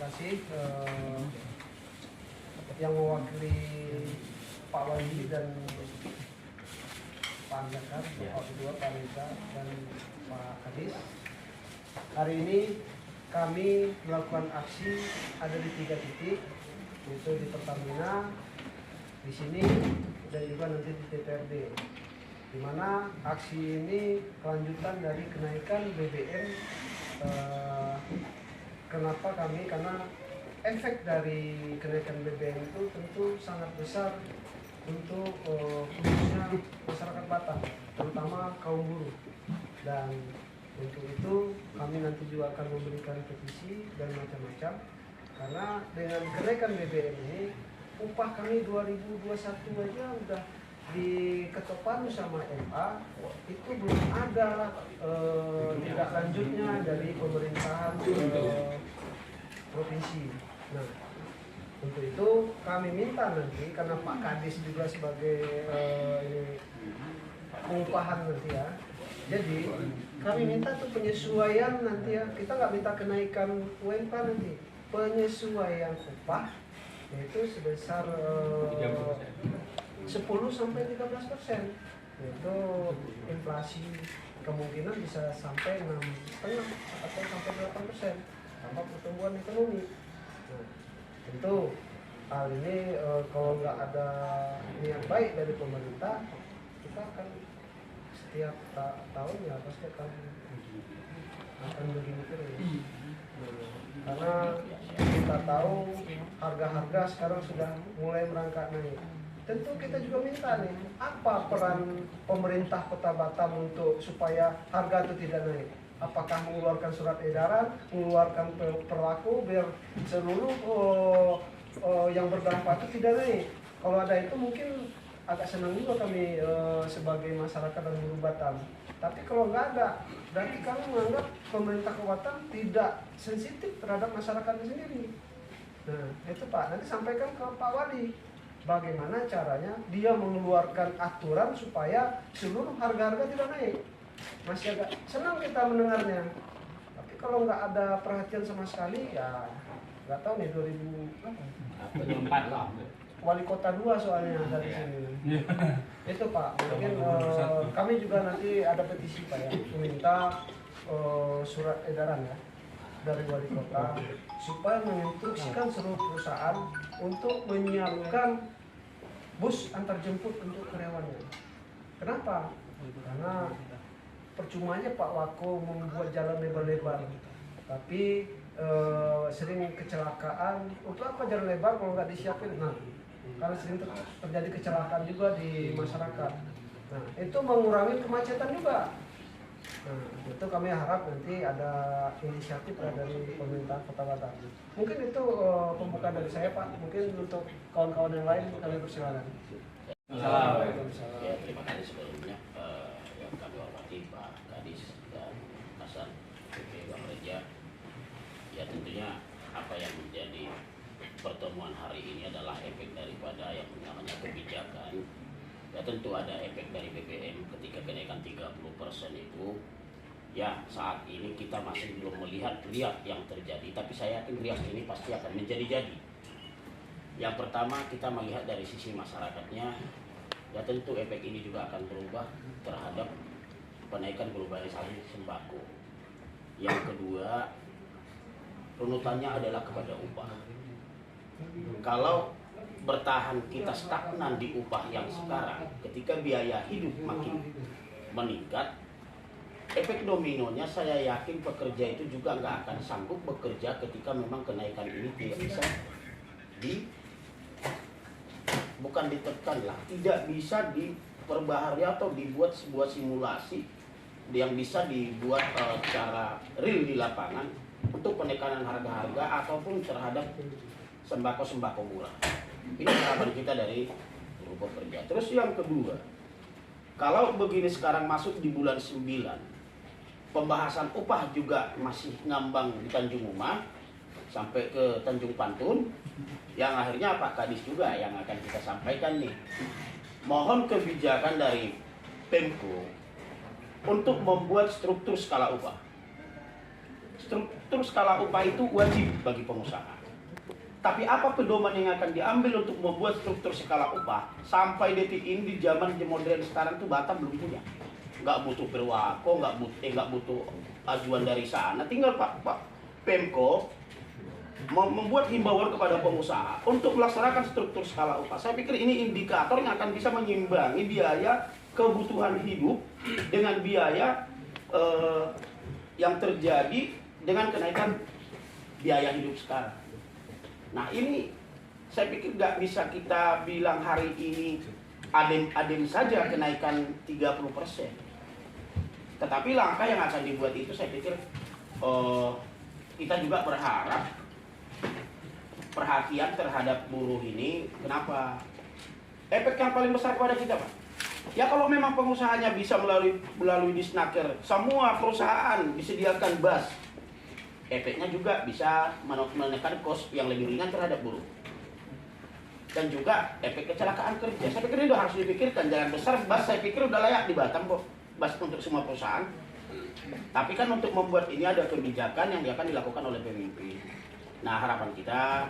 kasih yang mewakili Pak Wali dan Pak Anjakar, Pak Kedua, Pak Reza, dan Pak Kadis. Hari ini kami melakukan aksi ada di 3 titik, yaitu di Pertamina, di sini, dan juga nanti di DPRD. Di mana aksi ini kelanjutan dari kenaikan BBM. Kenapa kami? Karena efek dari kenaikan BBM itu tentu sangat besar untuk khususnya masyarakat Batam, terutama kaum buruh. Dan untuk itu kami nanti juga akan memberikan petisi dan macam-macam. Karena dengan kenaikan BBM ini, upah kami 2021 aja udah diketok palu sama MA, itu belum ada tindak lanjutnya dari pemerintahan provinsi. Nah, untuk itu kami minta nanti, karena Pak Kadis juga sebagai pengupahan nanti ya, jadi kami minta tuh penyesuaian nanti ya, kita nggak minta kenaikan UMP nanti, penyesuaian upah yaitu sebesar 10-13%, yaitu inflasi kemungkinan bisa sampai 6,5 atau sampai 8% tanpa pertumbuhan ekonomi. Nah, tentu hal ini kalau nggak ada niat baik dari pemerintah, kita akan setiap tahun ya pasti akan begini terus. Karena kita tahu harga-harga sekarang sudah mulai merangkak naik. Tentu kita juga minta nih, apa peran pemerintah Kota Batam untuk supaya harga itu tidak naik? Apakah mengeluarkan surat edaran, mengeluarkan perlaku biar seluruh yang berdampak itu tidak naik? Kalau ada itu mungkin agak senang juga kami sebagai masyarakat dan buruh Batam. Tapi kalau nggak ada, berarti kami menganggap pemerintah Kota Batam tidak sensitif terhadap masyarakatnya sendiri. Nah itu Pak, nanti sampaikan ke Pak Wali. Bagaimana caranya dia mengeluarkan aturan supaya seluruh harga-harga tidak naik. Masih agak senang kita mendengarnya. Tapi kalau nggak ada perhatian sama sekali, ya nggak tahu nih 2004 lah. Wali kota 2 soalnya dari sini. Itu Pak, mungkin kami juga nanti ada petisi Pak ya, meminta surat edaran ya dari wali kota supaya menginstruksikan seluruh perusahaan untuk menyiapkan bus antar jemput untuk karyawannya. Kenapa? Karena percuma aja Pak Wako membuat jalan lebar-lebar, tapi sering kecelakaan. Untuk apa jalan lebar kalau nggak disiapin? Nah, karena sering terjadi kecelakaan juga di masyarakat. Nah, itu mengurangi kemacetan juga. Nah, itu kami harap nanti ada inisiatif dari pemerintah Kota Batam. Mungkin itu pembukaan dari saya Pak. Mungkin untuk kawan-kawan yang lain kami persilakan. Assalamualaikum. Ya, terima kasih sebelumnya yang kami hormati Pak Kadis dan Hasan PP Bang Reja. Ya tentunya apa yang menjadi pertemuan hari ini adalah efek daripada yang namanya kebijakan. Ya tentu ada efek dari BBM ketika kenaikan 30% itu. Ya saat ini kita masih belum melihat riak yang terjadi, tapi saya yakin riak ini pasti akan menjadi-jadi. Yang pertama kita melihat dari sisi masyarakatnya, ya tentu efek ini juga akan berubah terhadap penaikan globalisasi sembako. Yang kedua, runutannya adalah kepada upah. Kalau bertahan kita stagnan di upah yang sekarang, ketika biaya hidup makin meningkat, efek dominonya saya yakin pekerja itu juga nggak akan sanggup bekerja ketika memang kenaikan ini tidak bisa bukan ditekan lah, tidak bisa diperbaharui atau dibuat sebuah simulasi yang bisa dibuat secara real di lapangan untuk penekanan harga-harga ataupun terhadap sembako-sembako murah. Ini harapan kita dari buruh pekerja. Terus yang kedua, kalau begini sekarang masuk di bulan 9, pembahasan upah juga masih ngambang di Tanjung Uma sampai ke Tanjung Pantun, yang akhirnya Pak Kadis juga yang akan kita sampaikan nih. Mohon kebijakan dari Pemko untuk membuat struktur skala upah. struktur skala upah itu wajib bagi pengusaha. Tapi apa pedoman yang akan diambil untuk membuat struktur skala upah? Sampai detik ini di zaman modern sekarang tuh Batam belum punya. Nggak butuh perwako, nggak butuh ajuan dari sana. Tinggal Pak Pemko membuat himbauan kepada pengusaha untuk melaksanakan struktur skala upah. Saya pikir ini indikator yang akan bisa menyimbangi biaya kebutuhan hidup dengan biaya yang terjadi dengan kenaikan biaya hidup sekarang. Nah ini saya pikir nggak bisa kita bilang hari ini adem-adem saja kenaikan 30%. Tetapi langkah yang akan dibuat itu saya pikir kita juga berharap perhatian terhadap buruh ini. Kenapa? Efek yang paling besar pada kita, Pak. Ya kalau memang pengusahanya bisa melalui Disnaker, semua perusahaan disediakan bus, efeknya juga bisa menekan kos yang lebih ringan terhadap buruh. Dan juga efek kecelakaan kerja. Saya pikir itu harus dipikirkan. Jangan besar bus, saya pikir udah layak di Batam kok, bus untuk semua perusahaan. Tapi kan untuk membuat ini ada kebijakan yang akan dilakukan oleh pemimpin. Nah harapan kita,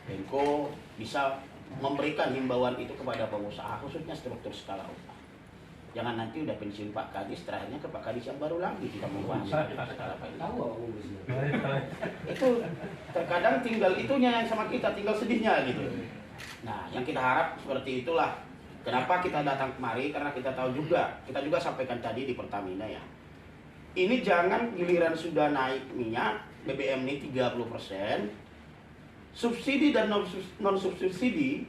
Pemko bisa memberikan himbauan itu kepada pengusaha, khususnya struktur skala upah. Jangan nanti udah pensiun Pak Kadis, terakhirnya ke Pak Kadis yang baru lagi kita membahas skala upah. Itu terkadang tinggal itunya yang sama kita, tinggal sedihnya gitu. Nah yang kita harap seperti itulah. Kenapa kita datang kemari? Karena kita tahu juga, kita juga sampaikan tadi di Pertamina ya. Ini jangan giliran sudah naik minyak, BBM ini 30%, subsidi dan non-subsidi,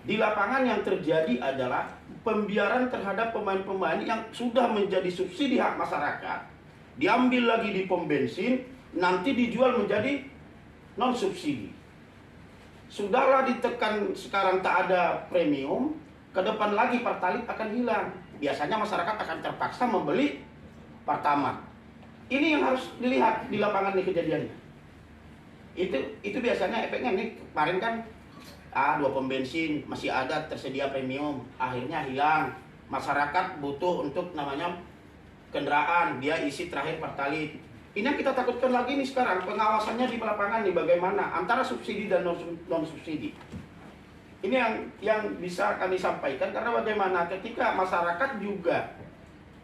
di lapangan yang terjadi adalah pembiaran terhadap pemain-pemain yang sudah menjadi subsidi hak masyarakat, diambil lagi di pom bensin, nanti dijual menjadi non-subsidi. Sudahlah ditekan sekarang tak ada premium, ke depan lagi Pertalite akan hilang. Biasanya masyarakat akan terpaksa membeli Pertamax. Ini yang harus dilihat di lapangan nih kejadiannya. Itu biasanya efeknya nih kemarin kan 2 pom bensin masih ada tersedia premium, akhirnya hilang. Masyarakat butuh untuk namanya kendaraan, dia isi terakhir Pertalite. Ini yang kita takutkan lagi nih sekarang, pengawasannya di lapangan nih bagaimana antara subsidi dan non subsidi. Ini yang bisa kami sampaikan, karena bagaimana ketika masyarakat juga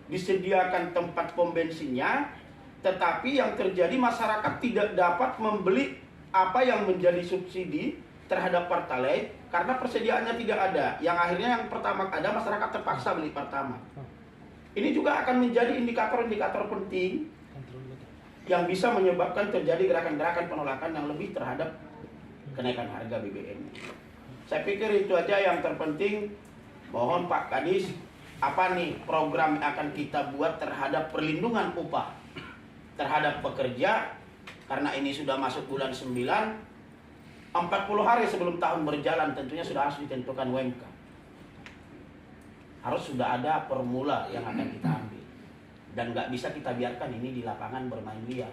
disediakan tempat pom bensinnya, tetapi yang terjadi masyarakat tidak dapat membeli apa yang menjadi subsidi terhadap Pertalite karena persediaannya tidak ada. Yang akhirnya yang pertama ada, masyarakat terpaksa beli pertama. Ini juga akan menjadi indikator-indikator penting yang bisa menyebabkan terjadi gerakan-gerakan penolakan yang lebih terhadap kenaikan harga BBM. Saya pikir itu aja yang terpenting. Mohon Pak Kadis, apa nih program yang akan kita buat terhadap perlindungan upah terhadap pekerja, karena ini sudah masuk bulan 9, 40 hari sebelum tahun berjalan tentunya sudah harus ditentukan UMK. Harus sudah ada formula yang akan kita ambil. Dan nggak bisa kita biarkan ini di lapangan bermain liar.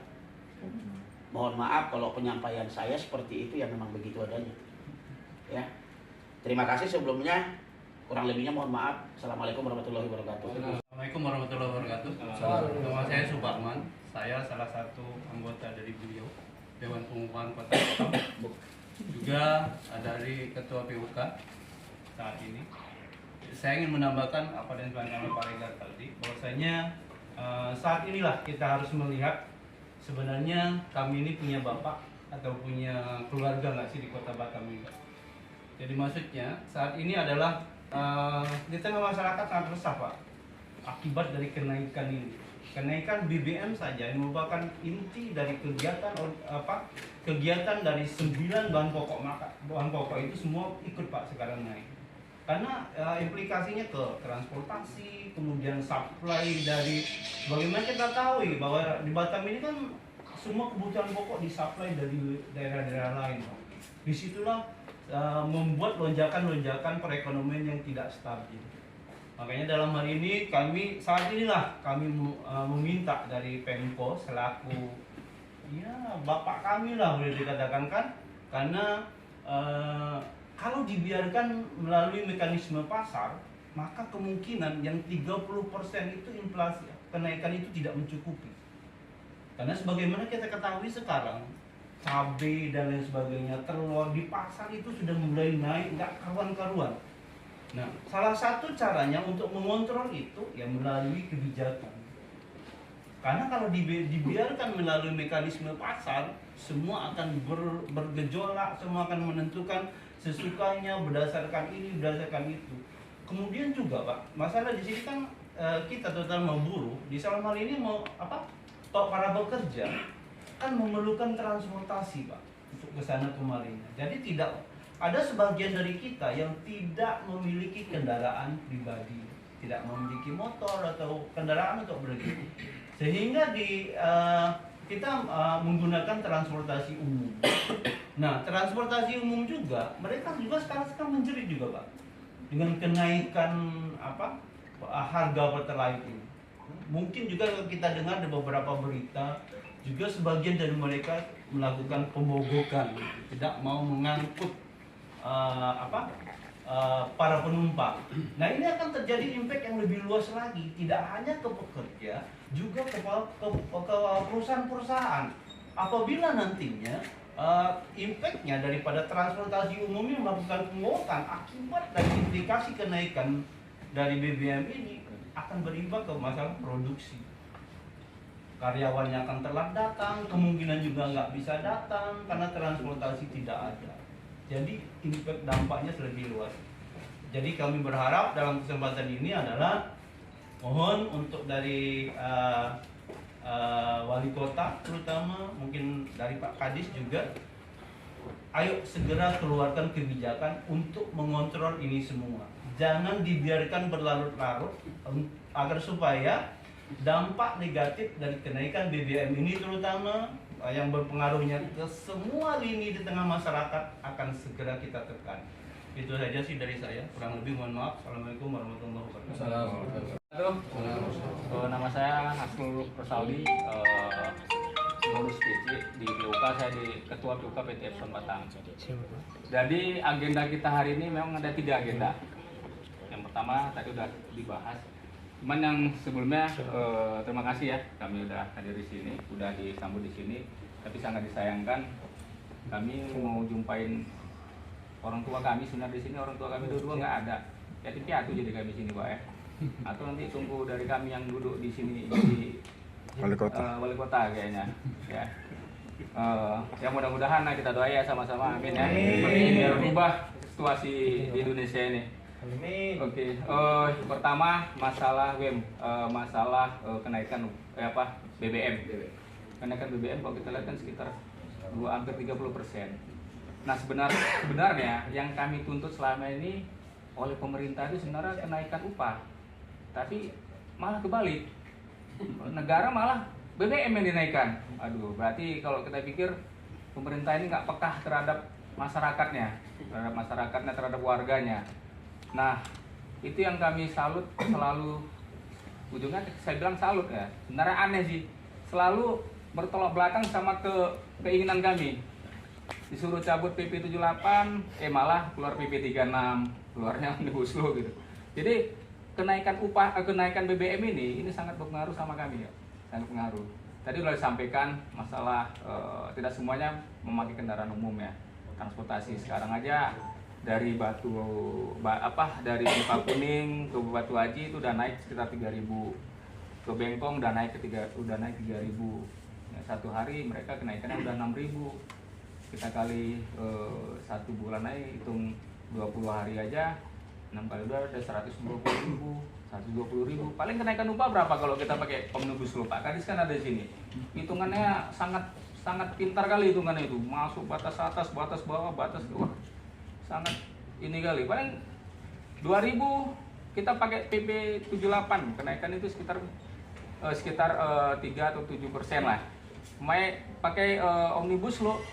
Mohon maaf kalau penyampaian saya seperti itu, ya memang begitu adanya. Ya, terima kasih sebelumnya. Kurang lebihnya mohon maaf. Assalamualaikum warahmatullahi wabarakatuh. Assalamualaikum warahmatullahi wabarakatuh. Nama saya Suparman. Saya salah satu anggota dari beliau Dewan Pengupahan Kota Batam. Juga dari Ketua PUK saat ini. Saya ingin menambahkan apa yang disampaikan oleh Pak Regar tadi, bahwasanya saat inilah kita harus melihat sebenarnya kami ini punya bapak atau punya keluarga nggak sih di Kota Batam ini. Jadi maksudnya saat ini adalah di tengah masyarakat sangat resah Pak akibat dari kenaikan ini. Kenaikan BBM saja yang merupakan inti dari kegiatan dari 9 bahan pokok itu semua ikut Pak sekarang naik. Karena implikasinya ke transportasi, kemudian supply dari, bagaimana kita tahu bahwa di Batam ini kan semua kebutuhan pokok disuplai dari daerah-daerah lain. Disitulah membuat lonjakan-lonjakan perekonomian yang tidak stabil. Makanya dalam hal ini saat inilah kami meminta dari Pemko selaku bapak kami lah boleh dikatakan kan, karena kalau dibiarkan melalui mekanisme pasar, maka kemungkinan yang 30% itu inflasi kenaikan itu tidak mencukupi. Karena sebagaimana kita ketahui sekarang, cabai dan lain sebagainya, telur di pasar itu sudah mulai naik nggak karuan-karuan. Nah, salah satu caranya untuk mengontrol itu ya melalui kebijakan. Karena kalau dibiarkan melalui mekanisme pasar, semua akan bergejolak, semua akan menentukan sesukanya berdasarkan ini, berdasarkan itu. Kemudian juga Pak, masalah di sini kan kita terutama buruh, di selama ini mau apa? Para pekerja kan memerlukan transportasi Pak untuk ke sana kemarinya. Jadi tidak ada sebagian dari kita yang tidak memiliki kendaraan pribadi, tidak memiliki motor atau kendaraan untuk pergi. Sehingga kita menggunakan transportasi umum. Nah, transportasi umum juga mereka juga sekarang menjerit juga Pak dengan kenaikan harga pertalite ini. Mungkin juga kita dengar di beberapa berita juga sebagian dari mereka melakukan pemogokan, tidak mau mengangkut para penumpang. Nah, ini akan terjadi impact yang lebih luas lagi, tidak hanya ke pekerja, juga ke perusahaan-perusahaan. Apabila nantinya impactnya daripada transportasi umum ini melakukan pemogokan, akibat dari implikasi kenaikan dari BBM ini akan berimbas ke masalah produksi. Karyawannya akan telat datang, kemungkinan juga nggak bisa datang karena transportasi tidak ada. Jadi impact dampaknya lebih luas. Jadi kami berharap dalam kesempatan ini adalah mohon untuk dari wali kota terutama, mungkin dari Pak Kadis juga, ayo segera keluarkan kebijakan untuk mengontrol ini semua. Jangan dibiarkan berlarut-larut agar supaya dampak negatif dari kenaikan BBM ini terutama yang berpengaruhnya ke semua lini di tengah masyarakat akan segera kita tekan. Itu saja sih dari saya, kurang lebih mohon maaf. Assalamualaikum warahmatullahi wabarakatuh. Nama saya Hasrul Rosaldi, pengurus PC di PUK, saya di Ketua PUK PT Epson Batang. Jadi agenda kita hari ini memang ada 3 agenda. Yang pertama tadi udah dibahas. Cuman yang sebelumnya terima kasih ya, kami udah hadir di sini, udah disambut di sini. Tapi sangat disayangkan kami mau jumpain orang tua kami, sebenarnya di sini orang tua kami dua nggak ada. Yatim piatu jadi kami sini Pak ya. Atau nanti tunggu dari kami yang duduk di sini di wali kota kayaknya. Ya. Ya mudah-mudahan kita doa ya sama-sama, amin ya. Biar berubah situasi di Indonesia ini. Oke. Pertama masalah masalah kenaikan BBM. Kenaikan BBM kalau kita lihat kan sekitar hampir 30%. Nah sebenarnya yang kami tuntut selama ini oleh pemerintah itu sebenarnya kenaikan upah, tapi malah kebalik, negara malah BBM yang dinaikkan. Aduh, berarti kalau kita pikir pemerintah ini nggak peka terhadap masyarakatnya, terhadap warganya. Nah itu yang kami salut, selalu ujungnya saya bilang salut ya, sebenarnya aneh sih, selalu bertolak belakang sama keinginan kami. Disuruh cabut PP 78, malah keluar PP 36, keluarnya Omnibus Law gitu. Jadi kenaikan BBM ini sangat berpengaruh sama kami ya, sangat berpengaruh. Tadi sudah disampaikan masalah tidak semuanya memakai kendaraan umum ya, transportasi. Sekarang aja dari dari Simpang Kuning ke Batu Haji itu udah naik sekitar 3.000, ke Bengkong udah naik 3.000. Ya, satu hari mereka kenaikannya udah 6.000. Kita kali 1 bulan aja hitung 20 hari aja, 6 kali udah ada 120.000. Paling kenaikan upah berapa kalau kita pakai Omnibus Law? Pak Kadis kan ada di sini. Hitungannya sangat pintar kali hitungannya itu. Masuk batas atas, batas bawah, batas bawah. Sangat ini kali. Paling 2.000 kita pakai PP 78, kenaikan itu sekitar 3 atau 7% lah. Pakai Omnibus Law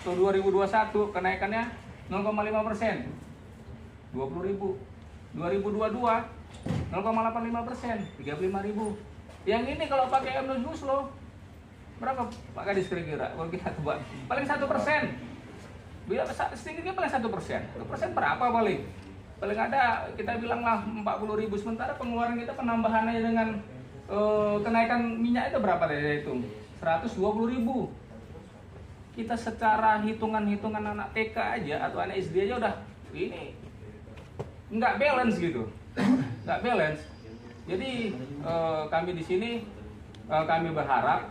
atau 2021 kenaikannya 0,5%, 20.000. 2022 0,85%, 35.000. Yang ini kalau pakai Omnibus Law berapa Pak Kadis kira-kira? Kalau kita tebak paling 1%. Bila sedikitnya paling 1%. 1% berapa paling? Paling ada kita bilang lah 40.000, sementara pengeluaran kita penambahannya dengan kenaikan minyak itu berapa dari itu? 120.000. Kita secara hitungan-hitungan anak TK aja atau anak SD aja udah ini nggak balance gitu, nggak balance. Jadi kami di sini kami berharap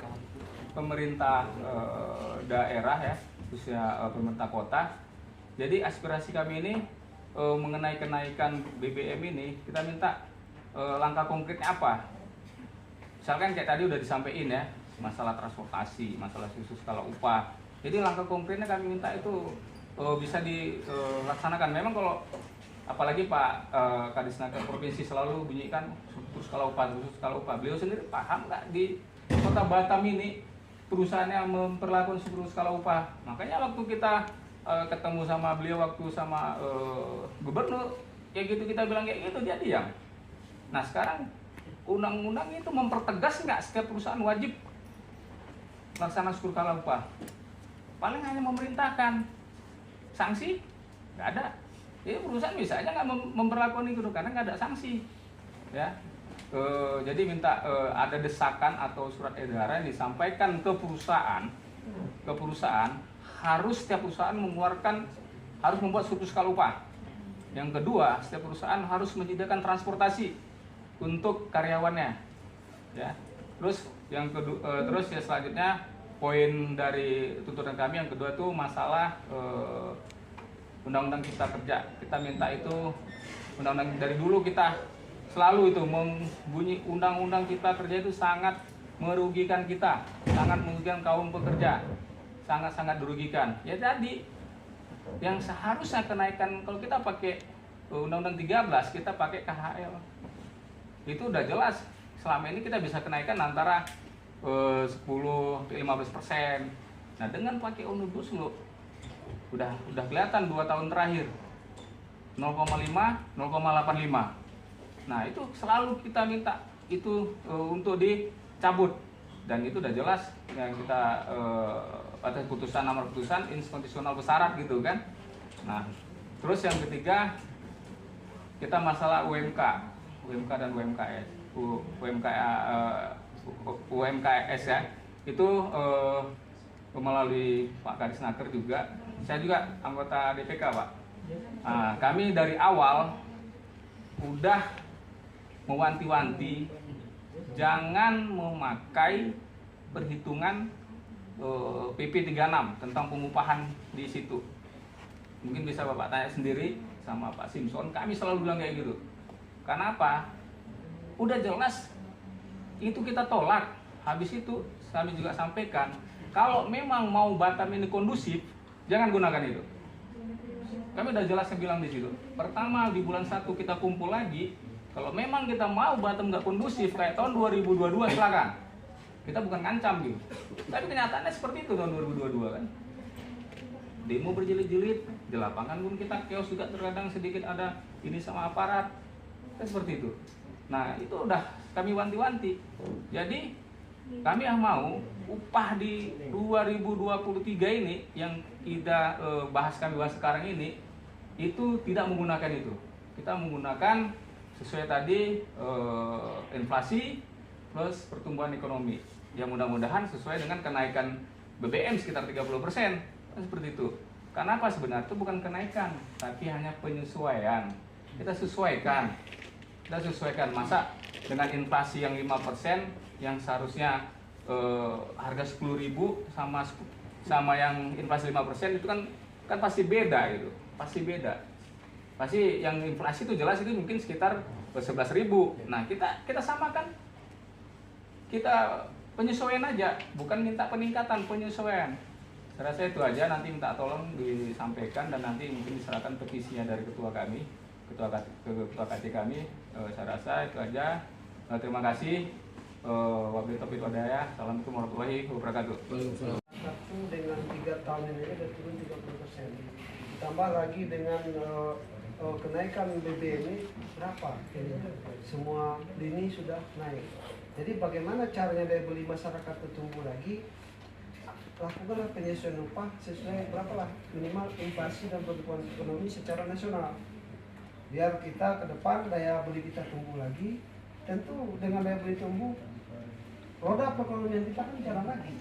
pemerintah daerah ya, khususnya pemerintah kota. Jadi aspirasi kami ini mengenai kenaikan BBM ini, kita minta langkah konkretnya apa? Misalkan kayak tadi udah disampaikan ya, masalah transportasi, masalah khusus skala upah. Jadi langkah konkretnya kami minta itu bisa dilaksanakan. Memang kalau apalagi Pak Kadisnaker Provinsi selalu bunyikan khusus skala upah. Beliau sendiri paham nggak di Kota Batam ini perusahaannya memperlakukan seluruh skala upah? Makanya waktu kita ketemu sama beliau, waktu sama gubernur, kayak gitu kita bilang kayak gitu, dia diam. Nah sekarang undang-undang itu mempertegas nggak setiap perusahaan wajib melaksanakan skala upah? Paling hanya memerintahkan, sanksi nggak ada. Jadi perusahaan bisa aja nggak memperlakukan itu karena nggak ada sanksi, ya. Jadi minta ada desakan atau surat edaran yang disampaikan ke perusahaan, harus setiap perusahaan harus membuat surplus skala upah. Yang kedua, setiap perusahaan harus menyediakan transportasi untuk karyawannya, ya. Terus yang kedua, terus ya selanjutnya poin dari tuntutan kami yang kedua tuh masalah undang-undang cipta kerja. Kita minta itu undang-undang dari dulu kita selalu itu membunyi undang-undang cipta kerja itu sangat merugikan kita, sangat merugikan kaum pekerja, sangat-sangat dirugikan. Ya tadi yang seharusnya kenaikan kalau kita pakai undang-undang 13 kita pakai KHL. Itu udah jelas selama ini kita bisa kenaikan antara 10-15%. Nah dengan pakai omnibus law udah kelihatan 2 tahun terakhir 0,5, 0,85. Nah itu selalu kita minta itu untuk dicabut dan itu udah jelas yang kita atas putusan nomor putusan inkonstitusional bersyarat gitu kan. Nah terus yang ketiga kita masalah UMK dan UMKS ya, itu melalui Pak Kadisnaker juga, saya juga anggota DPK Pak. Nah, kami dari awal udah mewanti-wanti jangan memakai perhitungan PP 36 tentang pengupahan di situ. Mungkin bisa Bapak tanya sendiri sama Pak Simpson, kami selalu bilang kayak gitu. Karena apa? Udah jelas itu kita tolak. Habis itu kami juga sampaikan kalau memang mau Batam ini kondusif, jangan gunakan itu. Kami udah jelas bilang di situ. Pertama di bulan 1 kita kumpul lagi. Kalau memang kita mau Batam nggak kondusif kayak tahun 2022 silakan. Kita bukan ngancam gitu. Tapi kenyataannya seperti itu tahun 2022 kan. Demo berjilid-jilid di lapangan pun kita chaos juga, terkadang sedikit ada ini sama aparat. Kan seperti itu. Nah itu udah kami wanti-wanti. Jadi kami yang mau upah di 2023 ini yang kita kami bahas sekarang ini itu tidak menggunakan itu. Kita menggunakan sesuai tadi inflasi plus pertumbuhan ekonomi. Yang mudah-mudahan sesuai dengan kenaikan BBM sekitar 30%. Kan seperti itu. Karena apa sebenarnya itu bukan kenaikan, tapi hanya penyesuaian. Kita sesuaikan. Masa dengan inflasi yang 5% yang seharusnya harga 10.000 sama yang inflasi 5% itu kan pasti beda gitu. Pasti beda. Pasti yang inflasi itu jelas itu mungkin sekitar 11.000. Nah, kita samakan. Kita penyesuaian aja, bukan minta peningkatan, penyesuaian. Saya rasa itu aja, nanti minta tolong disampaikan dan nanti mungkin diserahkan petisinya dari ketua kami, ketua KC kami. Saya rasa itu aja. Terima kasih. Wabillahi taufiq wal hidayah. Assalamualaikum warahmatullahi wabarakatuh. Satu dengan 3 tahun ini sudah turun 30%. Ditambah lagi dengan kenaikan BBM ini berapa? Semua lini sudah naik. Jadi bagaimana caranya daya beli masyarakat tumbuh lagi? Lakukanlah penyesuaian upah sesuai berapalah minimal inflasi dan pertumbuhan ekonomi secara nasional. Biar kita ke depan daya beli kita tumbuh lagi. Tentu dengan daya beli tumbuh roda perekonomian kita kan jalan lagi.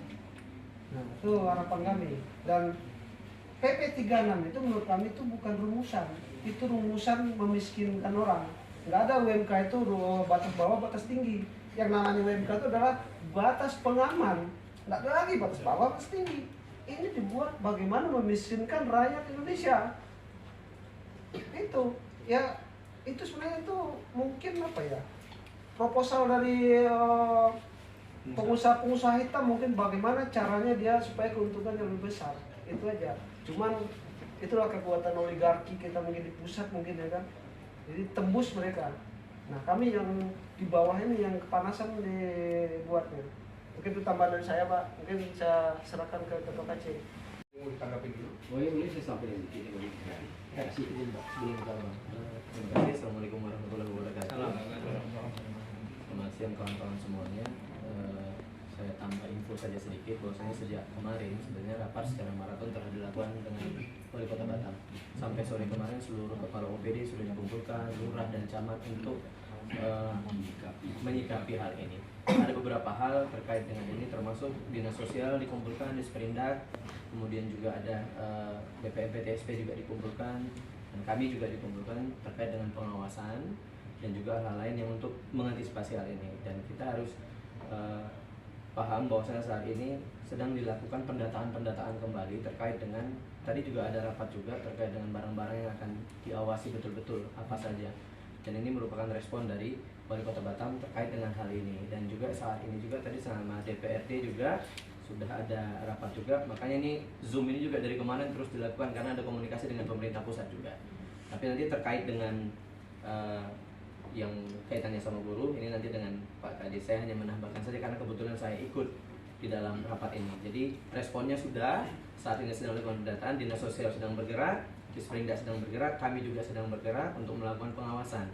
Nah, itu harapan kami. Dan PP 36 itu menurut kami itu bukan rumusan, itu rumusan memiskinkan orang. Nggak ada UMK itu batas bawah, batas tinggi. Yang namanya UMK itu adalah batas pengaman. Nggak ada lagi batas bawah, batas tinggi. Ini dibuat bagaimana memiskinkan rakyat Indonesia. Itu, ya itu sebenarnya itu mungkin apa ya, proposal dari pengusaha-pengusaha hitam mungkin bagaimana caranya dia supaya keuntungannya lebih besar. Itu aja. Cuman itulah kekuatan oligarki kita mungkin di pusat mungkin ya kan. Jadi tembus mereka. Nah kami yang di bawah ini yang kepanasan dibuatnya. Mungkin itu tambahan dari saya Pak. Mungkin saya serahkan ke Ketua KC. Mau ditanggapi dulu. Oh iya, boleh saya sampaikan sedikit boleh. Kasih izin Pak sebelum kita terima kasih. Assalamualaikum warahmatullahi wabarakatuh. Selamat siang kawan-kawan semuanya. Saya tambah info saja sedikit bahwasanya sejak kemarin sebenarnya rapat secara maraton telah dilakukan dengan Wali Kota Batam. Sampai sore kemarin seluruh kepala OPD sudah dikumpulkan, lurah dan camat untuk menyikapi hal ini. Ada beberapa hal terkait dengan ini termasuk dinas sosial dikumpulkan, Disperindak, kemudian juga ada BPM PTSP juga dikumpulkan, dan kami juga dikumpulkan terkait dengan pengawasan dan juga hal lain yang untuk mengantisipasi hal ini. Dan kita harus paham bahwasanya saat ini sedang dilakukan pendataan kembali terkait dengan tadi juga ada rapat juga terkait dengan barang-barang yang akan diawasi betul-betul apa saja. Dan ini merupakan respon dari Wali Kota Batam terkait dengan hal ini. Dan juga saat ini juga tadi sama DPRD juga sudah ada rapat juga. Makanya ini Zoom ini juga dari kemarin terus dilakukan karena ada komunikasi dengan pemerintah pusat juga. Tapi nanti terkait dengan yang kaitannya sama buruh ini nanti dengan Pak Kadis. Saya hanya menambahkan saja karena kebetulan saya ikut di dalam rapat ini. Jadi responnya sudah, saat ini sedang dilakukan pendataan, dinas sosial sedang bergerak, Disperindak sedang bergerak, kami juga sedang bergerak untuk melakukan pengawasan.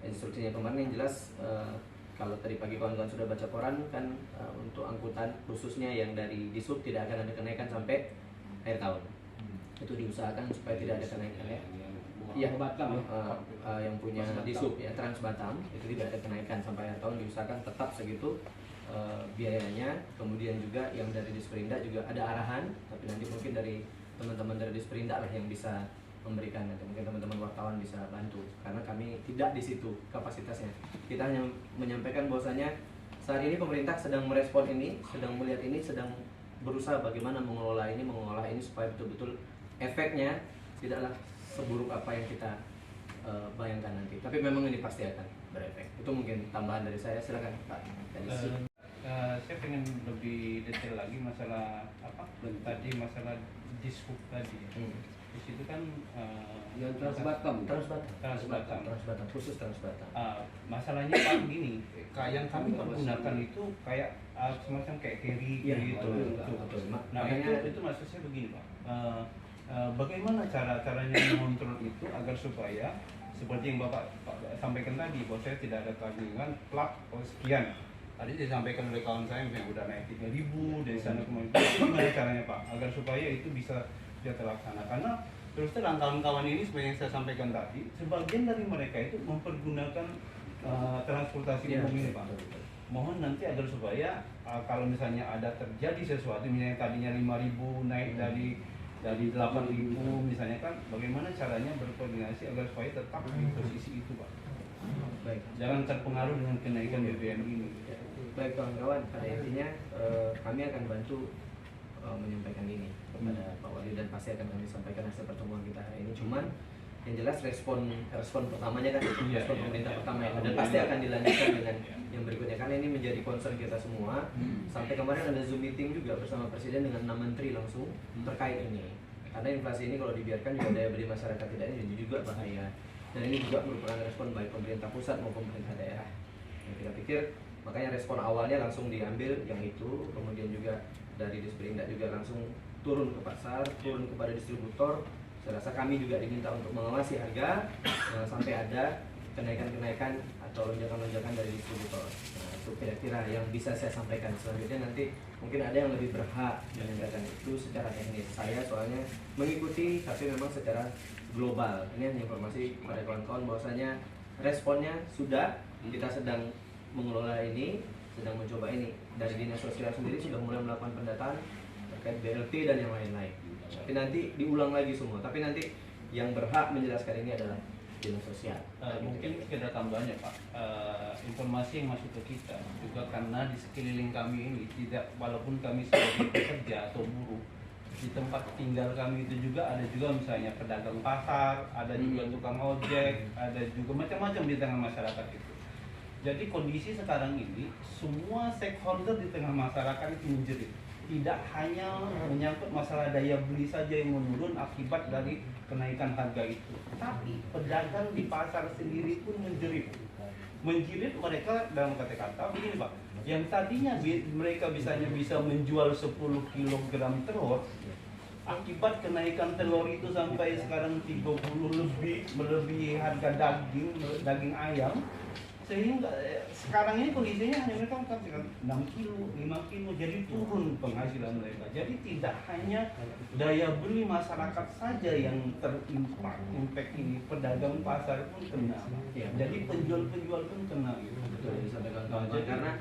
Instruksinya kemarin yang jelas kalau tadi pagi kawan-kawan sudah baca koran kan untuk angkutan khususnya yang dari Disub tidak akan ada kenaikan sampai akhir tahun. Itu diusahakan supaya tidak ada kenaikan ya. Iya, Batam yang punya Disub ya, Trans Batam itu tidak ada kenaikan sampai akhir tahun, diusahakan tetap segitu biayanya. Kemudian juga yang dari Disperindak juga ada arahan, tapi nanti mungkin dari teman-teman dari Disperindak lah yang bisa memberikan, nanti mungkin teman-teman wartawan bisa bantu karena kami tidak di situ kapasitasnya. Kita hanya menyampaikan bahwasanya saat ini pemerintah sedang merespon ini, sedang melihat ini, sedang berusaha bagaimana mengelola ini supaya betul-betul efeknya tidaklah seburuk apa yang kita bayangkan nanti. Tapi memang ini pasti akan berefek. Itu mungkin tambahan dari saya. Silakan Pak. Saya pengen lebih detail lagi masalah apa? Tadi masalah Dishub tadi. Di situ kan yang Trans Batam, khusus Trans Batam. Masalahnya Pak begini, yang kami pergunakan itu kayak semacam kayak carry gitu. Betul. Nah itu maksud saya begini Pak. Bagaimana caranya mengontrol itu agar supaya seperti yang Bapak sampaikan tadi bahwa saya tidak ada tanggungan plat sekian. Tadi disampaikan oleh kawan saya yang udah naik 3.000 dari sana kemarin. Gimana caranya Pak agar supaya itu bisa terlaksana? Karena terus terang kawan-kawan ini seperti yang saya sampaikan tadi, sebagian dari mereka itu mempergunakan transportasi umum ini Pak. Mohon nanti agar supaya kalau misalnya ada terjadi sesuatu, misalnya tadinya 5.000 naik dari 8.000 misalnya kan, bagaimana caranya berkoordinasi agar supaya tetap di posisi itu Pak. Baik. Jangan terpengaruh dengan kenaikan BBM ini. Baik kawan-kawan, pada intinya kami akan bantu menyampaikan ini kepada Pak Wali dan pasti akan kami sampaikan hasil pertemuan kita hari ini. Cuman yang jelas respon pertamanya kan respon pemerintah pertama itu dan pasti akan dilanjutkan dengan yang berikutnya karena ini menjadi concern kita semua. Sampai kemarin ada Zoom meeting juga bersama Presiden dengan 6 menteri langsung terkait ini. Karena inflasi ini kalau dibiarkan juga daya beli masyarakat tidak ini juga bahaya. Dan ini juga merupakan respon baik pemerintah pusat maupun pemerintah daerah. Yang kita pikir makanya respon awalnya langsung diambil yang itu, kemudian juga dari Disperindak juga langsung turun ke pasar, turun kepada distributor. Saya rasa kami juga diminta untuk mengawasi harga sampai ada kenaikan-kenaikan atau lonjakan-lonjakan dari distributor. Nah, itu kira-kira yang bisa saya sampaikan. Selanjutnya nanti mungkin ada yang lebih berhak menyampaikan itu secara teknis. Saya soalnya mengikuti, tapi memang secara global. Ini hanya informasi kepada kawan-kawan bahwasanya responnya sudah, kita sedang mengelola ini sedang mencoba ini. Dari dinas sosial sendiri sudah mulai melakukan pendataan terkait BLT dan yang lain-lain. Tapi nanti diulang lagi semua. Tapi nanti yang berhak menjelaskan ini adalah dinas sosial. Mungkin sekedar tambahnya Pak, informasi yang masuk ke kita juga karena di sekeliling kami ini tidak, walaupun kami sebagai pekerja atau buruh, di tempat tinggal kami itu juga ada juga misalnya pedagang pasar, ada juga tukang ojek, ada juga macam-macam di tengah masyarakat itu. Jadi kondisi sekarang ini semua stakeholder di tengah masyarakat itu menjerit. Tidak hanya menyangkut masalah daya beli saja yang menurun akibat dari kenaikan harga itu, tapi pedagang di pasar sendiri pun menjerit. Menjerit mereka dalam kata-kata begini Pak, yang tadinya mereka bisa menjual 10 kg telur, akibat kenaikan telur itu sampai sekarang 30 lebih, melebihi harga daging ayam, sehingga sekarang ini kondisinya hanya mereka mengatakan 6 kilo, 5 kilo, jadi turun penghasilan mereka. Jadi tidak hanya daya beli masyarakat saja yang impact ini, pedagang pasar pun kena. Ya. Jadi penjual-penjual pun kena gitu. Betul, yang disampaikan Pak Wali, karena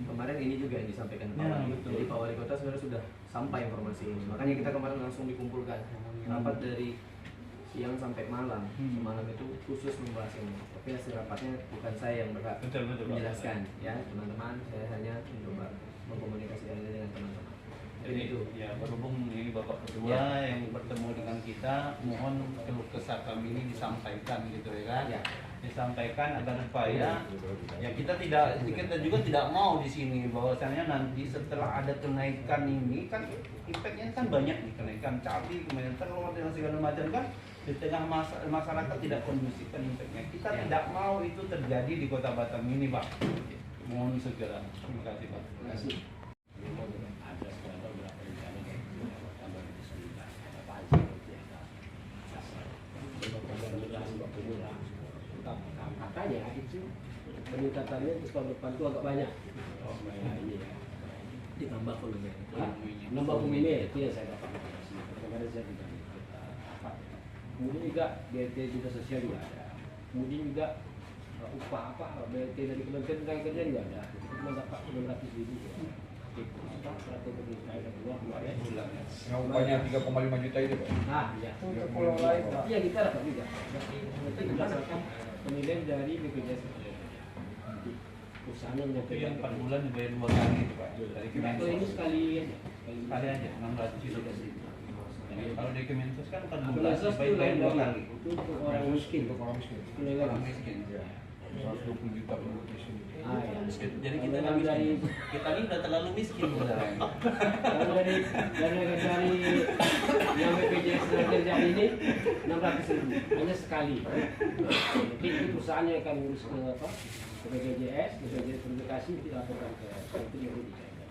kemarin ini juga yang disampaikan Pak Ya, Wali. betul. Jadi Pak Wali Kota sebenarnya sudah sampai informasi ini. Makanya kita kemarin langsung dikumpulkan rapat dari siang sampai malam. Semalam itu khusus membahas ini. Tapi hasil rapatnya bukan saya yang berhak Betul, menjelaskan, ya teman-teman. Saya hanya mencoba mengkomunikasikan ini dengan teman-teman. Jadi itu. ya berhubung ini Bapak Ketua yang bertemu dengan kita, mohon keluh kesah kami ini disampaikan gitu ya kan? Ya. Disampaikan agar supaya ya kita juga tidak mau di sini bahwasanya nanti setelah ada kenaikan ini kan impactnya kan banyak nih, kenaikan cabai, kemudian telur dan segala macam kan di tengah masyarakat tidak kondusif kan impactnya. Kita Ya. tidak mau itu terjadi di Kota Batam ini Pak. Mohon segera. Terima kasih Pak. Terima kasih. Ada sekarang beberapa rencana tambah di sekitar apa aja Katanya itu peningkatannya untuk tahun depan itu agak banyak. Ditambah volume. Nambah pemilih itu yang saya dapat informasi. Kemarin saya tidak dapat. Kemudian juga BLT juga sosial juga ada. Kemudian juga upah BLT dari Kementerian Tenaga Kerja juga ada. Itu cuma dapat 600.000. Peraturan pemerintah yang keluar kemarin. Yang upahnya 3,5 juta itu Pak. Nah, ya. Untuk pulau lain, Pak. Iya kita dapat juga. Berarti berdasarkan penilaian dari BPJS. Perusahaan yang Itu yang 4 menyampaikan. bulan dibayar 2 kali itu Pak. Dari Kalau Kemensos. ini sekali aja. Sekali aja 600 juta. Kalau dari Kemensos kan 4 bulan Kemensos itu dibayar lain 2 lagi. kali. Itu untuk orang miskin. Untuk orang miskin. Itu lain Orang lagi. miskin. Ya. 120 juta penduduk miskin. Ah, ya. Jadi kita Kalau nggak dari miskin. Kita ini udah terlalu miskin sebenarnya. kalau dari yang BPJS tenaga kerja ini 600.000 hanya sekali. Jadi itu perusahaannya akan ngurus ke apa? Ke BPJS verifikasi dilaporkan ke itu yang dijaga.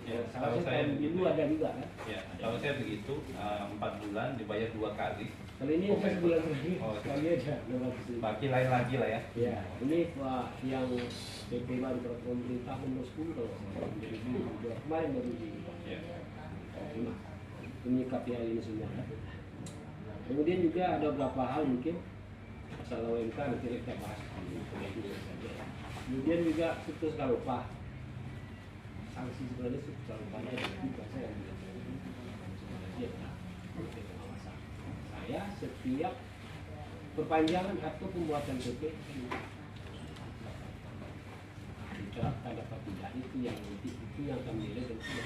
Ya, Salah kalau saya satu dulu ada juga kan? Ya, kalau saya begitu 4 bulan dibayar 2 kali. Kalau ini hanya sebulan lagi, Oh, sekali aja 600.000. Baki lain lagi lah ya. Ya, ini Pak yang PP baru peraturan pemerintah nomor 10 kalau nggak salah. Jadi kemarin baru di Ya. menyikapi hal ini semua. Kemudian juga ada beberapa hal mungkin masalah UMK nanti kita bahas. Kemudian juga situs skala upah. Sanksi sebenarnya situs skala upahnya ada juga saya yang bilang. Saya setiap perpanjangan atau pembuatan PP diterapkan dapat tidak itu yang nanti itu yang kami lihat dan itu yang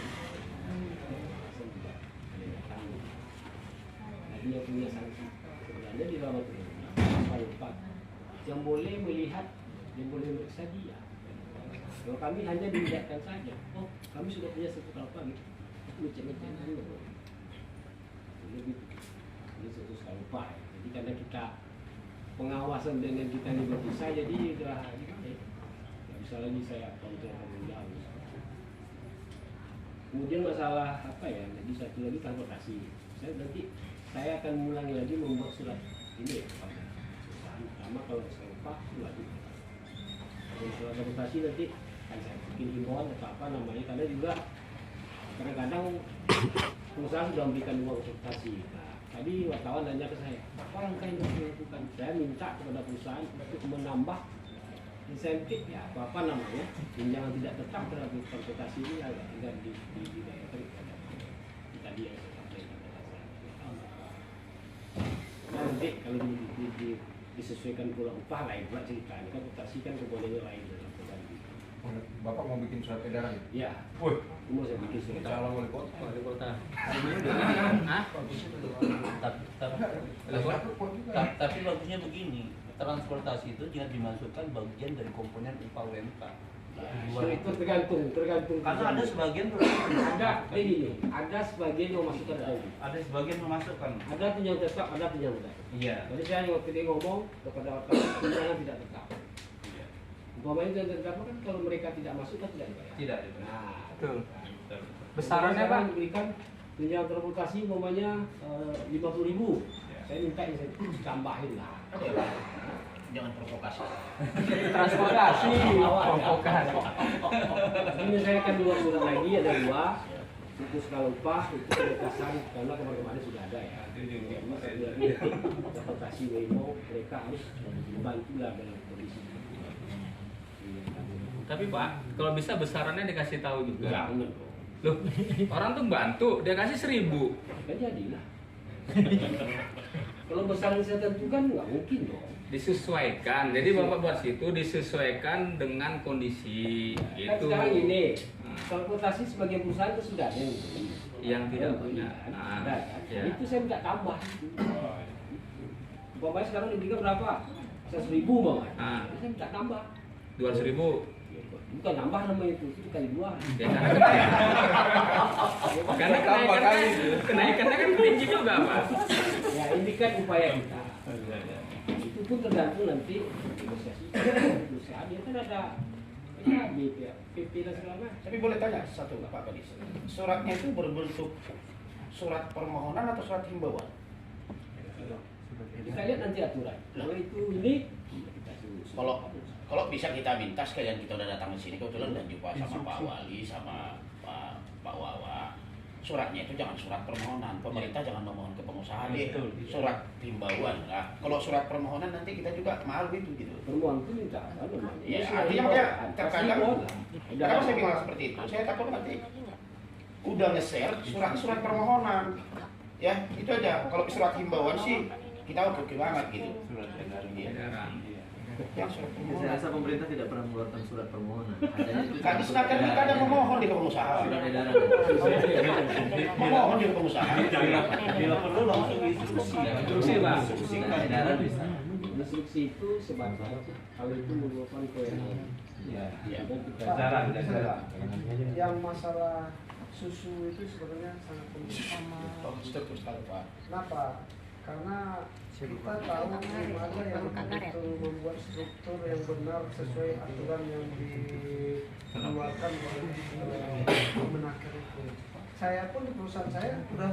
juga jadi yang punya sanksi sebenarnya di dalam pasal 4 yang boleh melihat yang boleh meriksa dia. Kalau kami hanya dilihatkan saja, oh kami sudah punya satu apa gitu, ngecek-ngecek dulu. Lebih ini satu sekali upah. Jadi karena kita pengawasan dengan kita ini berpisah, jadi udah gimana ya? Nggak bisa lagi saya kontrol terlalu jauh. Kemudian masalah apa ya? Jadi satu lagi transportasi. Saya akan mulai lagi membuat surat ini kepada perusahaan. Pertama kalau saya upah lagi. Kalau surat transportasi nanti akan saya bikin himbauan atau apa namanya, karena juga kadang-kadang perusahaan sudah memberikan uang transportasi. Nah, tadi wartawan nanya ke saya, apa langkah yang harus dilakukan? Saya minta kepada perusahaan untuk menambah insentif ya apa namanya tunjangan tidak tetap terhadap transportasi ini agak di daerah tadi yang saya sampaikan. Nanti kalau disesuaikan pula upah lain pula cerita. Ini kan transportasi kan kebolehnya lain dalam program. Bapak mau bikin surat edaran ya? Ya, Woi, mau saya bikin surat. calon wali kota. Tapi bagusnya begini, transportasi itu jangan dimasukkan bagian dari komponen upah UMK. Itu tergantung. Karena ada sebagian ada sebagian yang masukkan tadi. ada sebagian memasukkan. Ada tunjangan tetap, ada tunjangan tetap. Iya. Jadi saya waktu dia ngomong kepada orang tunjangan tidak tetap. Umpamanya tunjangan tetap kan kalau mereka tidak masuk kan tidak dibayar. Tidak. Nah, Betul. Besarannya Pak? Diberikan tunjangan transportasi umpamanya 50.000. Saya minta insentif ditambahin lah. Jangan provokasi. Transportasi. Provokasi. Ini saya akan dua surat lagi, ada dua. Itu skala upah, itu penetasan karena kemarin-kemarin sudah ada ya. Jadi transportasi WIMO mereka harus dibantu lah dalam kondisi. Tapi Pak, kalau bisa besarannya dikasih tahu juga. Jangan dong. Loh, orang tuh bantu, dia kasih 1.000. Kan jadilah. Kalau besaran saya tentukan nggak mungkin dong. Disesuaikan. Jadi Bapak buat situ disesuaikan dengan kondisi Kan itu. sekarang ini, transportasi sebagai perusahaan itu sudah ada Yang tidak punya. Ada kan? Ya. Itu saya minta tambah. Umpamanya sekarang diberikan berapa? 100.000 bang. Ah. Saya minta tambah. 200.000. Bukan nambah namanya itu kali 2. Ya, karena kenaikannya kan tinggi juga Pak. Ya ini kan upaya kita. Itu pun tergantung nanti negosiasi perusahaan. Dia kan ada PP dan segala macam. Tapi boleh tanya satu Pak Kadis. Suratnya itu berbentuk surat permohonan atau surat himbauan? Kita lihat nanti aturan. Kalau itu ini kita suruh. Kalau bisa kita minta sekalian kita udah datang ke sini kebetulan dan jumpa sama Pak Wali sama Pak Wawa. Suratnya itu jangan surat permohonan. Pemerintah jangan memohon ke pengusaha deh. Surat himbauan. Nah, kalau surat permohonan nanti kita juga malu itu gitu. Permohonan itu minta apa namanya? Ya, Ini artinya sudah makanya terkadang kenapa saya bilang seperti itu? Saya takut nanti udah nge-share surat permohonan. Ya, itu aja. Kalau surat himbauan sih kita oke banget gitu. Surat edaran. Iya. Yang surat Saya permohonan. rasa pemerintah tidak pernah mengeluarkan surat permohonan. Adanya itu Kan disnaker ini kadang memohon di pengusaha. surat edaran. Memohon di pengusaha. Bila perlu langsung instruksi. Instruksi Pak. Surat edaran bisa. Instruksi itu sebatas kalau itu merupakan kewenangan. Ya. Dan kita Jalan. Yang masalah susu itu sebenarnya sangat penting. Struktur sekali Pak. Kenapa? Karena kita tahu belum ada yang betul membuat struktur yang benar sesuai aturan yang dikeluarkan oleh Kemenaker itu. Saya pun di perusahaan saya udah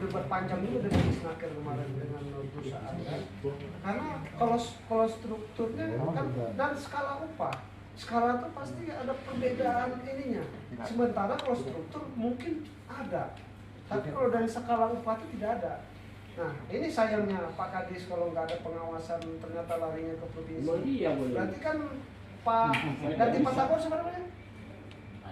berpanjang juga dengan Snaker kemarin dengan perusahaan kan. Karena kalau strukturnya kan dan skala upah, skala itu pasti ada perbedaan ininya. Sementara kalau struktur mungkin ada, tapi kalau dari skala upah itu tidak ada. Nah, ini sayangnya Pak Kadis kalau nggak ada pengawasan ternyata larinya ke provinsi. Iya boleh. Berarti kan Pak ganti Pak Sabor sebenarnya.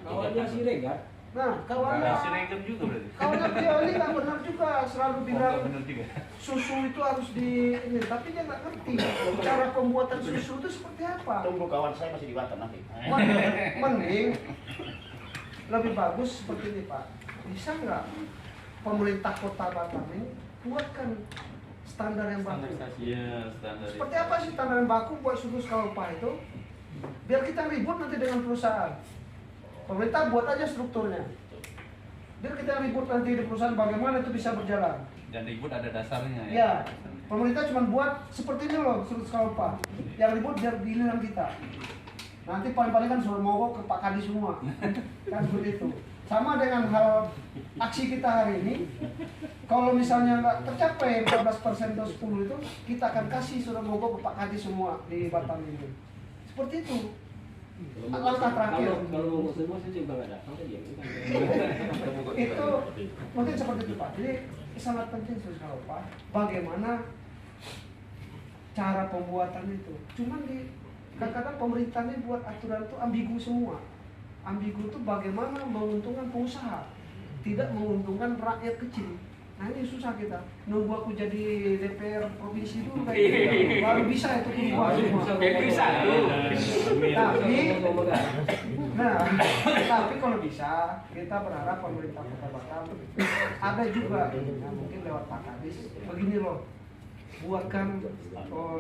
Awalnya si Regat. Nah, kawannya Sinergem juga berarti. kawannya dia ini nggak benar juga selalu bilang Benar juga. susu itu harus di ini, tapi dia nggak ngerti cara pembuatan susu itu seperti apa. Tunggu kawan saya masih di Batam nanti. Mending lebih bagus seperti ini Pak. Bisa nggak pemerintah Kota Batam ini buatkan standar yang baku? Iya, standar. Seperti apa sih standar yang baku buat susu skala upah itu? Biar kita ribut nanti dengan perusahaan. Pemerintah buat aja strukturnya. Biar kita ribut nanti di perusahaan bagaimana itu bisa berjalan. Dan ribut ada dasarnya ya. Ya, pemerintah cuma buat seperti ini loh susu skala upah. Yang ribut biar giliran kita. Nanti paling-paling kan suruh mogok ke Pak Kadis semua. Kan begitu. Sama dengan hal aksi kita hari ini, kalau misalnya nggak tercapai 14% atau 10 itu, kita akan kasih surat mogok ke Pak Kadis semua di Batam ini. Seperti itu. Langkah terakhir. Kalau mau semua saya juga nggak datang kan dia. Itu mungkin seperti itu Pak. Jadi sangat penting sudah Pak. Bagaimana cara pembuatan itu? Cuman di Kadang-kadang pemerintah ini buat aturan itu ambigu semua. Ambigu itu bagaimana menguntungkan pengusaha, tidak menguntungkan rakyat kecil. Nah ini susah kita. Nunggu aku jadi DPR provinsi dulu kayak gitu. Baru bisa itu keluar semua. Bisa. Tapi kalau bisa kita berharap pemerintah Kota Batam ada juga, ya, mungkin lewat Pak Kadis. Begini loh, buatkan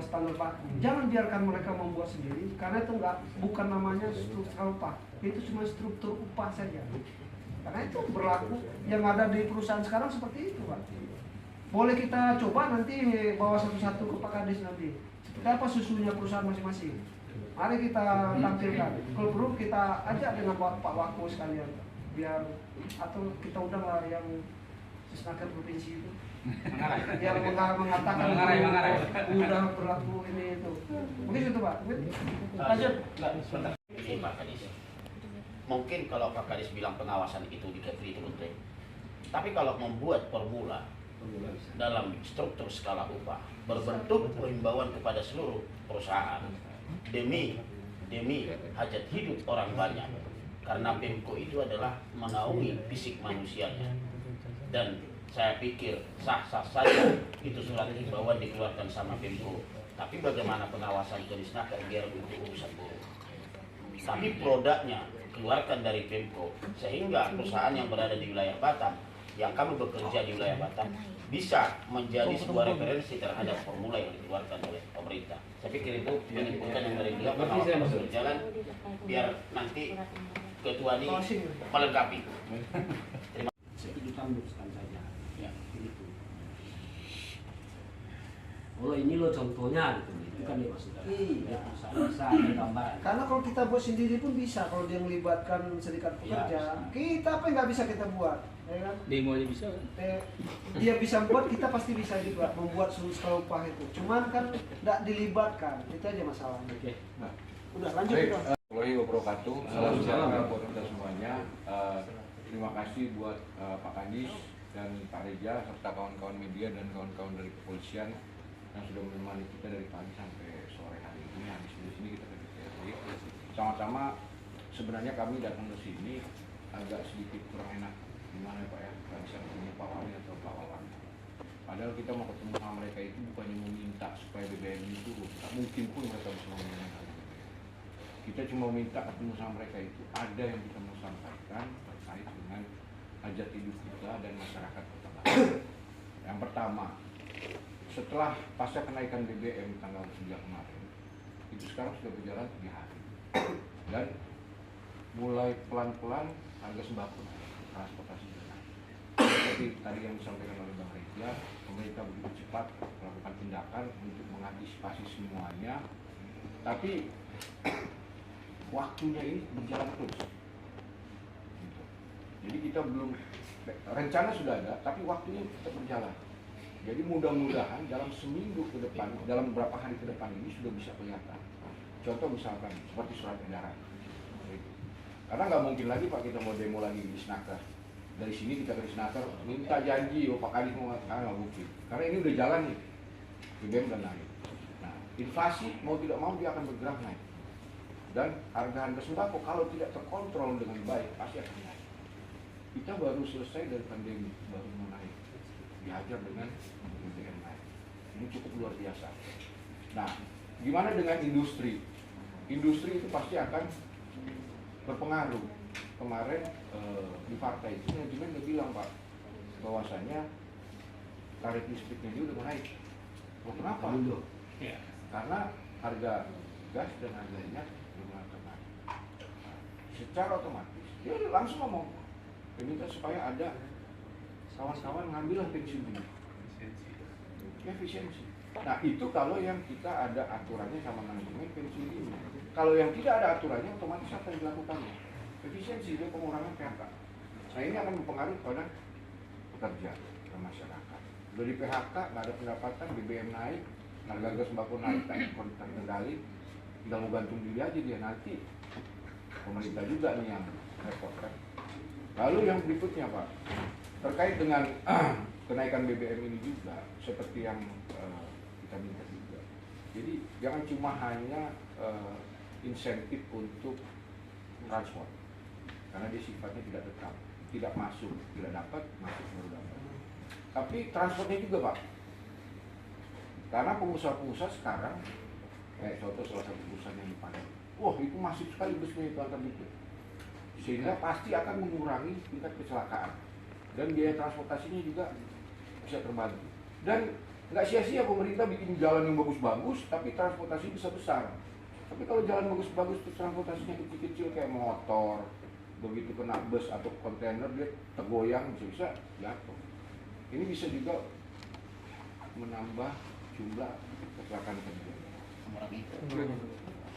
standar baku. Jangan biarkan mereka membuat sendiri, karena itu bukan namanya struktur upah, itu cuma struktur upah saja. Karena itu berlaku yang ada di perusahaan sekarang seperti itu, Pak. Boleh kita coba nanti bawa satu-satu ke Pak Kadis nanti. Seperti apa susunya perusahaan masing-masing. Mari kita tampilkan. Kalau perlu kita ajak dengan Pak Wako sekalian, biar atau kita undanglah yang Disnaker provinsi itu. Yang mengatakan udah berlaku ini itu. Mungkin itu, Pak. Lanjut. Ini Pak Kadis. Mungkin kalau Pak Kadis bilang pengawasan itu diketri itu betul. Tapi kalau membuat formula dalam struktur skala upah berbentuk himbauan kepada seluruh perusahaan demi hajat hidup orang banyak, karena Pemko itu adalah menaungi fisik manusianya, dan saya pikir sah-sah saja itu surat himbauan dikeluarkan sama Pemko. Tapi bagaimana pengawasan ke Disnaker biar untuk urusan buruh. Tapi produknya keluarkan dari Pemko, sehingga perusahaan yang berada di wilayah Batam, yang kami bekerja di wilayah Batam, bisa menjadi sebuah referensi terhadap formula yang dikeluarkan oleh pemerintah. Saya pikir itu menyimpulkan yang dari beliau pengawasan berjalan, biar nanti ketua ini melengkapi. Terima kasih. Kita meneruskan saja. Ya. Begitu. Oh ini loh contohnya gitu. Itu kan dia maksudnya. Iya. Bisa ada gambaran. Karena kalau kita buat sendiri pun bisa, kalau dia melibatkan serikat pekerja, kita apa yang nggak bisa kita buat, ya kan? Demo aja bisa kan? Dia bisa buat, kita pasti bisa juga membuat skala upah itu. Cuman kan nggak dilibatkan, itu aja masalahnya. Oke. Nah, Udah lanjut baik, kita. Assalamualaikum wabarakatuh. Salam sejahtera buat kita semuanya. Terima kasih buat Pak Kadis dan Pak Reja serta kawan-kawan media dan kawan-kawan dari kepolisian yang sudah menemani kita dari pagi sampai sore hari ini. Habis dari sini kita ke DPRD. Sama-sama sebenarnya kami datang ke sini agak sedikit kurang enak. Gimana Pak ya? Nggak bisa ketemu Pak Wali atau Pak Wawan. Padahal kita mau ketemu sama mereka itu bukannya meminta supaya BBM itu turun. Tak mungkin pun mereka bisa meminta BBM. Kita cuma minta ketemu sama mereka itu ada yang kita mau sampaikan terkait dengan hajat hidup kita dan masyarakat Kota Batam. Yang pertama, setelah pasca kenaikan BBM tanggal 3 kemarin, itu sekarang sudah berjalan 3 hari, dan mulai pelan-pelan harga sembako naik, transportasi naik. Seperti tadi yang disampaikan oleh Bang Reja, pemerintah begitu cepat melakukan tindakan untuk mengantisipasi semuanya, tapi waktunya ini berjalan terus. Gitu. Jadi kita belum, rencana sudah ada, tapi waktunya tetap berjalan. Jadi mudah-mudahan dalam seminggu ke depan, dalam beberapa hari ke depan ini sudah bisa kelihatan. Contoh misalkan seperti surat edaran. Karena nggak mungkin lagi Pak kita mau demo lagi di Disnaker. Dari sini kita ke Disnaker minta janji, Pak Kadis mau nggak mungkin. Karena ini udah jalan nih, BBM dan naik. Nah, inflasi mau tidak mau dia akan bergerak naik. Dan harga-harga sembako kalau tidak terkontrol dengan baik pasti akan naik. Kita baru selesai dari pandemi, baru mau naik. Dihajar dengan BBM naik. Ini cukup luar biasa. Nah, gimana dengan industri? Industri itu pasti akan berpengaruh. Kemarin di partai itu manajemen udah bilang Pak, bahwasanya tarif listriknya dia udah mau naik. Oh, kenapa? Karena harga gas dan harga minyak udah akan naik. Secara otomatis dia langsung ngomong, minta supaya ada kawan-kawan ngambil pensiun dini, efisiensi. Nah itu kalau yang kita ada aturannya sama manajemen pensiun dini. Kalau yang tidak ada aturannya, otomatis apa yang dilakukannya? Efisiensi dan pengurangan PHK. Nah ini akan mempengaruhi pada pekerja dan masyarakat. Udah di PHK, nggak ada pendapatan, BBM naik, harga sembako naik, tak terkendali, tinggal mau gantung diri aja dia nanti. Pemerintah juga nih yang repot kan. Lalu yang berikutnya Pak, terkait dengan kenaikan BBM ini juga seperti yang kita minta juga. Jadi jangan cuma hanya insentif untuk transport, karena dia sifatnya tidak tetap, tidak masuk, tidak dapat, masuk baru dapat. Tapi transportnya juga Pak, karena pengusaha-pengusaha sekarang, kayak contoh salah satu perusahaan yang di Padang, wah itu masif sekali busnya itu antar itu, sehingga pasti akan mengurangi tingkat kecelakaan dan biaya transportasinya juga bisa terbantu. Dan nggak sia-sia pemerintah bikin jalan yang bagus-bagus, tapi transportasi bisa besar. Tapi kalau jalan bagus-bagus terus transportasinya kecil-kecil kayak motor, begitu kena bus atau kontainer dia tergoyang bisa jatuh. Ini bisa juga menambah jumlah kecelakaan kerja.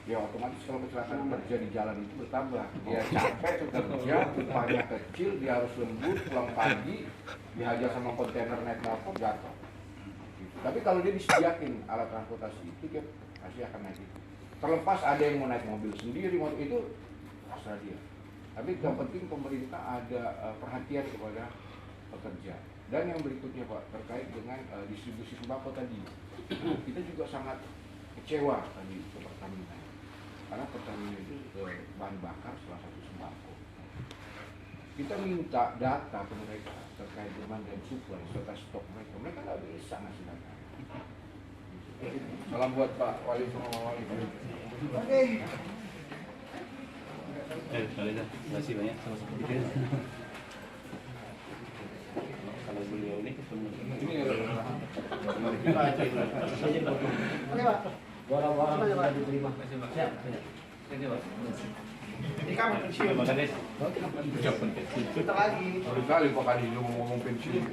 Ya otomatis kalau kecelakaan kerja di jalan itu bertambah. Dia capek kerja, upahnya kecil, dia harus lembur, pulang pagi, dihajar sama kontainer naik motor jatuh. Tapi kalau dia disediakin alat transportasi itu dia pasti akan naik itu. Terlepas ada yang mau naik mobil sendiri, motor itu terserah dia. Tapi yang penting pemerintah ada perhatian kepada pekerja. Dan yang berikutnya Pak, terkait dengan distribusi sembako tadi, kita juga sangat kecewa tadi ke Pertamina. Karena Pertamina itu bahan bakar salah satu sembako. Kita minta data ke mereka terkait demand dan supply serta stok mereka. Mereka nggak bisa ngasih data. Salam buat Pak Wali sama Wali. Oke. Terima kasih banyak sama-sama. Kalau beliau ini ketemu Ini ya. Oke Pak. Barang-barang Semuanya, Pak. sudah diterima. Siap. Ini kamu pensiun. Terima kasih. Kita lagi. Sorry kali Pak Kadi lu ngomong pensiun.